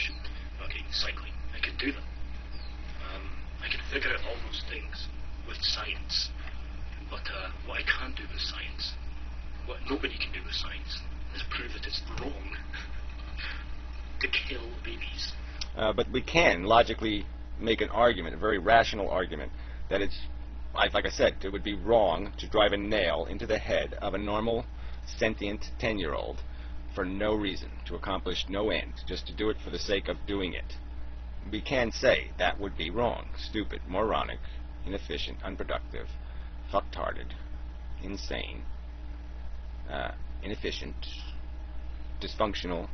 abortion, okay, cycling. I could do that. I could figure out all those things with science. But what I can't do with science, what nobody can do with science, is prove that it's wrong to kill babies. But we can logically make an argument, a very rational argument, that it's, like I said, it would be wrong to drive a nail into the head of a normal, sentient 10-year-old for no reason, to accomplish no end, just to do it for the sake of doing it. We can say that would be wrong, stupid, moronic, inefficient, unproductive, fucktarded, insane, inefficient, dysfunctional,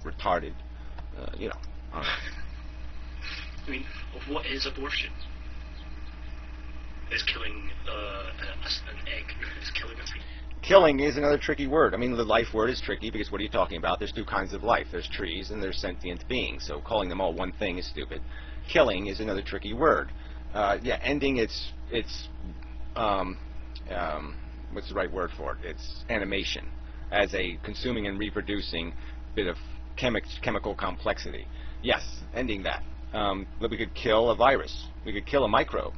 retarded, you know. I mean, what is abortion? Is killing an egg? Is killing a fetus? Killing is another tricky word. I mean, the life word is tricky because what are you talking about? There's two kinds of life. There's trees and there's sentient beings. So calling them all one thing is stupid. Killing is another tricky word. Yeah, ending its what's the right word for it? It's animation as a consuming and reproducing bit of chemical complexity. Yes, ending that. But we could kill a virus. We could kill a microbe.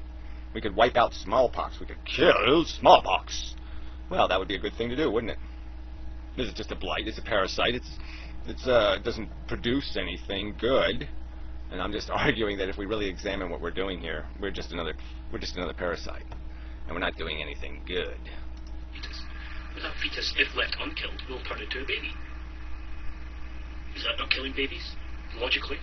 We could wipe out smallpox. We could kill smallpox. Well, that would be a good thing to do, wouldn't it? This is just a blight. It's a parasite. It doesn't produce anything good. And I'm just arguing that if we really examine what we're doing here, we're just another parasite, and we're not doing anything good. Fetus. But that fetus, if left unkilled, will turn into a baby. Is that not killing babies? Logically?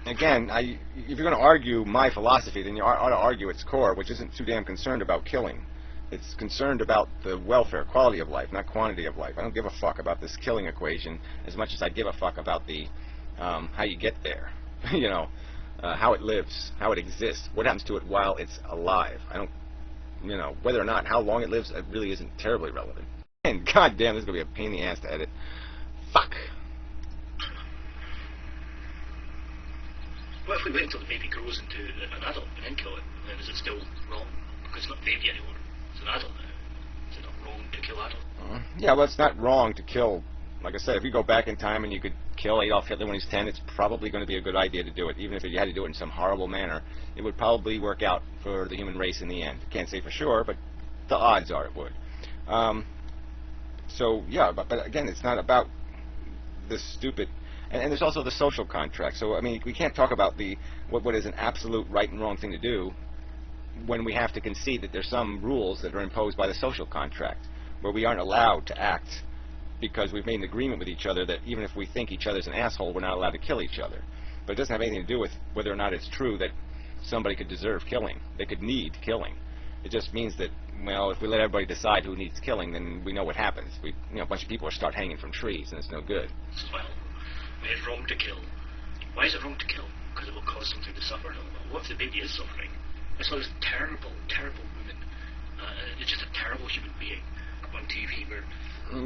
Again, if you're going to argue my philosophy, then you ought to argue its core, which isn't too damn concerned about killing. It's concerned about the welfare, quality of life, not quantity of life. I don't give a fuck about this killing equation as much as I give a fuck about the how you get there. You know, how it lives, how it exists, what happens to it while it's alive. I don't, you know, whether or not how long it lives, it really isn't terribly relevant. And goddamn, this is going to be a pain in the ass to edit. Fuck. What if we wait until the baby grows into an adult and then kill it? Then is it still wrong? Because it's not a baby anymore. It's an adult now. Is it not wrong to kill adult? Yeah, well, it's not wrong to kill. Like I said, if you go back in time and you could kill Adolf Hitler when he's 10, it's probably going to be a good idea to do it. Even if you had to do it in some horrible manner, it would probably work out for the human race in the end. Can't say for sure, but the odds are it would. So, yeah, but again, it's not about this stupid... And there's also the social contract. So, I mean, we can't talk about what is an absolute right and wrong thing to do when we have to concede that there's some rules that are imposed by the social contract where we aren't allowed to act because we've made an agreement with each other that even if we think each other's an asshole, we're not allowed to kill each other. But it doesn't have anything to do with whether or not it's true that somebody could deserve killing. They could need killing. It just means that, well, if we let everybody decide who needs killing, then we know what happens. A bunch of people will start hanging from trees, and it's no good. Well, it's wrong to kill. Why is it wrong to kill? Because it will cause something to suffer. What if the baby is suffering? I saw this terrible, terrible woman. It's just a terrible human being on TV where...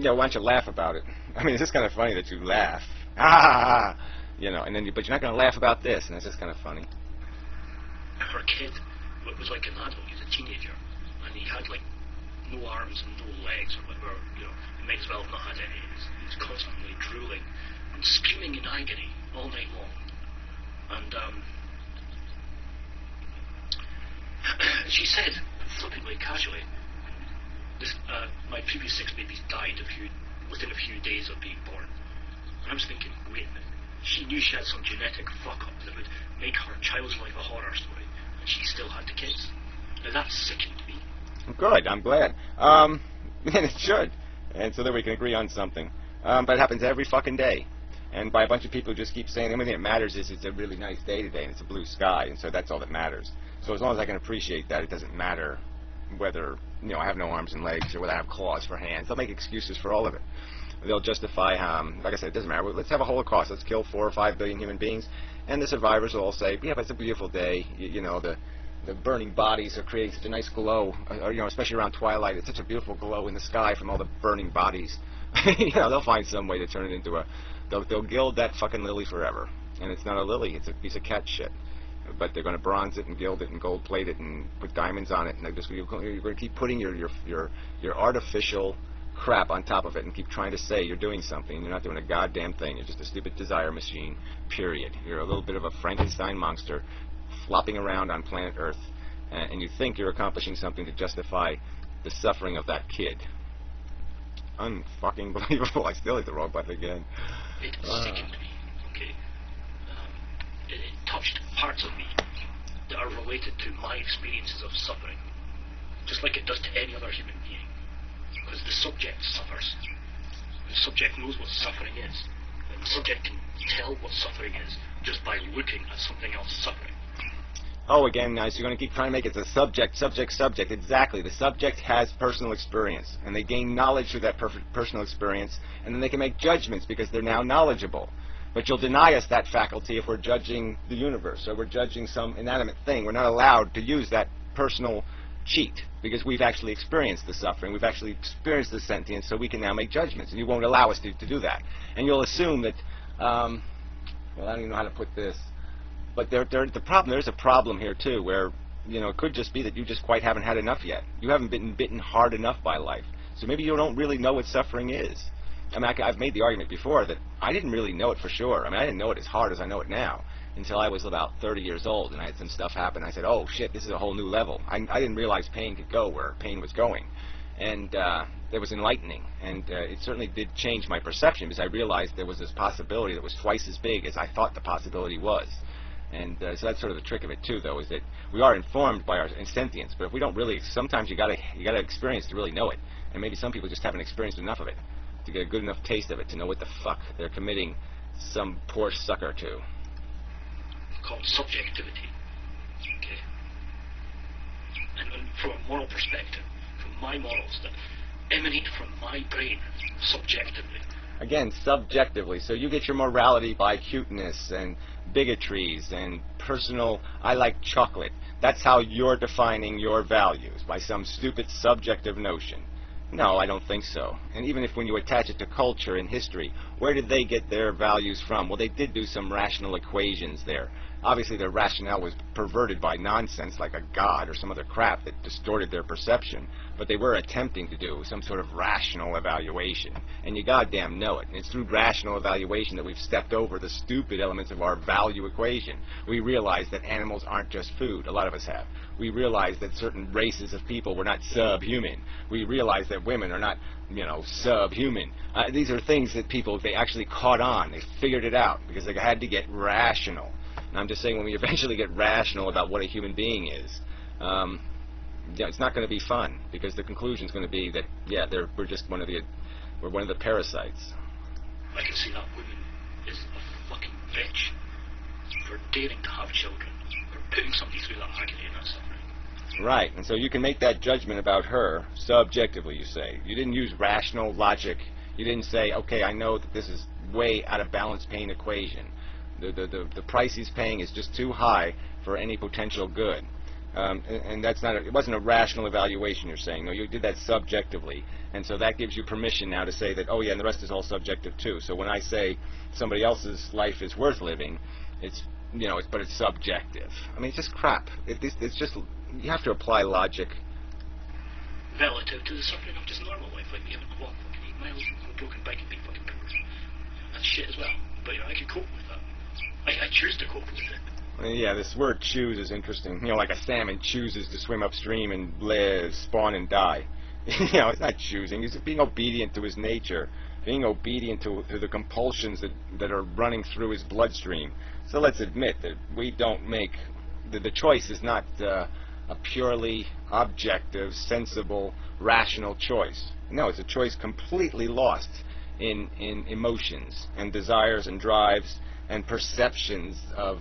Yeah, why don't you laugh about it? I mean, it's just kind of funny that you laugh. Ah! You know, and then but you're not going to laugh about this, and it's just kind of funny. Her kid was like an adult. He was a teenager, and he had like no arms and no legs or whatever. You know, he might as well have not had any. He was constantly drooling and screaming in agony all night long. And she said, flippantly, casually, my previous 6 babies died within a few days of being born. And I was thinking, wait a minute, she knew she had some genetic fuck-up that would make her child's life a horror story, and she still had the kids. Now that sickened me. Good, I'm glad. And it should. And so that we can agree on something. But it happens every fucking day. And by a bunch of people who just keep saying the only thing that matters is it's a really nice day today and it's a blue sky, and so that's all that matters. So as long as I can appreciate that, it doesn't matter whether, you know, I have no arms and legs or whether I have claws for hands. They'll make excuses for all of it. They'll justify, like I said, it doesn't matter. Let's have a Holocaust. Let's kill 4 or 5 billion human beings. And the survivors will all say, yeah, but it's a beautiful day. You know, the burning bodies are creating such a nice glow, you know, especially around twilight. It's such a beautiful glow in the sky from all the burning bodies. You know, they'll find some way to turn it into a... They'll gild that fucking lily forever. And it's not a lily. It's a piece of cat shit. But they're going to bronze it and gild it and gold plate it and put diamonds on it. And you're going to keep putting your artificial crap on top of it and keep trying to say you're doing something, and you're not doing a goddamn thing. You're just a stupid desire machine, period. You're a little bit of a Frankenstein monster flopping around on planet Earth, and you think you're accomplishing something to justify the suffering of that kid. Unfucking believable. I still hit the wrong button again. It sickened me, okay? It touched parts of me that are related to my experiences of suffering, just like it does to any other human being. Because the subject suffers. The subject knows what suffering is. And the subject can tell what suffering is just by looking at something else suffering. Oh, again, so you're going to keep trying to make it a subject. Exactly. The subject has personal experience, and they gain knowledge through that personal experience, and then they can make judgments because they're now knowledgeable. But you'll deny us that faculty if we're judging the universe, or we're judging some inanimate thing. We're not allowed to use that personal cheat because we've actually experienced the suffering. We've actually experienced the sentience, so we can now make judgments, and you won't allow us to do that. And you'll assume that, well, I don't even know how to put this. But there's a problem here too, where it could just be that you just quite haven't had enough yet. You haven't been bitten hard enough by life, so maybe you don't really know what suffering is. I mean, I've made the argument before that I didn't really know it for sure. I mean, I didn't know it as hard as I know it now until I was about 30 years old, and I had some stuff happen. I said, "Oh shit, this is a whole new level." I didn't realize pain could go where pain was going, and it was enlightening, and it certainly did change my perception because I realized there was this possibility that was twice as big as I thought the possibility was. And so that's sort of the trick of it too, though, is that we are informed by our sentience, but if we don't really, sometimes you gotta experience to really know it, and maybe some people just haven't experienced enough of it to get a good enough taste of it to know what the fuck they're committing some poor sucker to. Called subjectivity. Okay. And from a moral perspective, from my morals that emanate from my brain, subjectively. Again, subjectively. So you get your morality by cuteness and bigotries and personal, I like chocolate. That's how you're defining your values, by some stupid subjective notion. No, I don't think so. And even if when you attach it to culture and history, where did they get their values from? Well, they did do some rational equations there. Obviously, their rationale was perverted by nonsense like a god or some other crap that distorted their perception. But they were attempting to do some sort of rational evaluation. And you goddamn know it. And it's through rational evaluation that we've stepped over the stupid elements of our value equation. We realize that animals aren't just food. A lot of us have. We realize that certain races of people were not subhuman. We realize that women are not, subhuman. These are things that they actually caught on. They figured it out because they had to get rational. And I'm just saying, when we eventually get rational about what a human being is, it's not going to be fun, because the conclusion is going to be that, we're just one of the parasites. I can see that woman is a fucking bitch for daring to have children, for putting somebody through that agony and that suffering. Right, and so you can make that judgment about her subjectively, you say. You didn't use rational logic. You didn't say, okay, I know that this is way out of balance pain equation. The price he's paying is just too high for any potential good. And that's not it wasn't a rational evaluation, you're saying. No, you did that subjectively. And so that gives you permission now to say that, oh yeah, and the rest is all subjective too. So when I say somebody else's life is worth living, but it's subjective. I mean, it's just crap. It's just, you have to apply logic. Relative to the suffering of just normal life, like me having to walk fucking 8 miles on a broken bike and being fucking poor. That's shit as well. But I can cope with that. I choose to cope with it. Yeah, this word choose is interesting. Like a salmon chooses to swim upstream and live, spawn, and die. It's not choosing. It's being obedient to his nature, being obedient to the compulsions that are running through his bloodstream. So let's admit that we don't make... The choice is not a purely objective, sensible, rational choice. No, it's a choice completely lost in emotions and desires and drives and perceptions of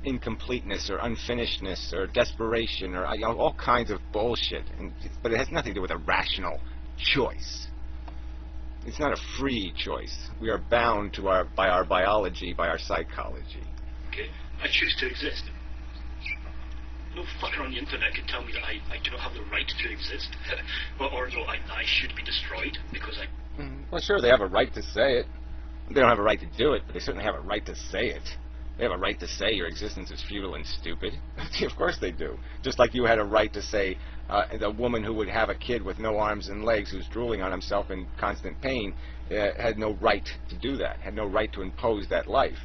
incompleteness or unfinishedness or desperation or all kinds of bullshit. But it has nothing to do with a rational choice. It's not a free choice. We are bound to by our biology, by our psychology. Okay, I choose to exist. No fucker on the internet can tell me that I do not have the right to exist, or no, I should be destroyed because I... Well, sure, they have a right to say it. They don't have a right to do it, but they certainly have a right to say it. They have a right to say your existence is futile and stupid. Of course they do. Just like you had a right to say the woman who would have a kid with no arms and legs who's drooling on himself in constant pain had no right to do that, had no right to impose that life.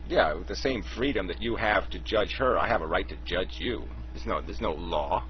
Yeah, with the same freedom that you have to judge her, I have a right to judge you. There's no law.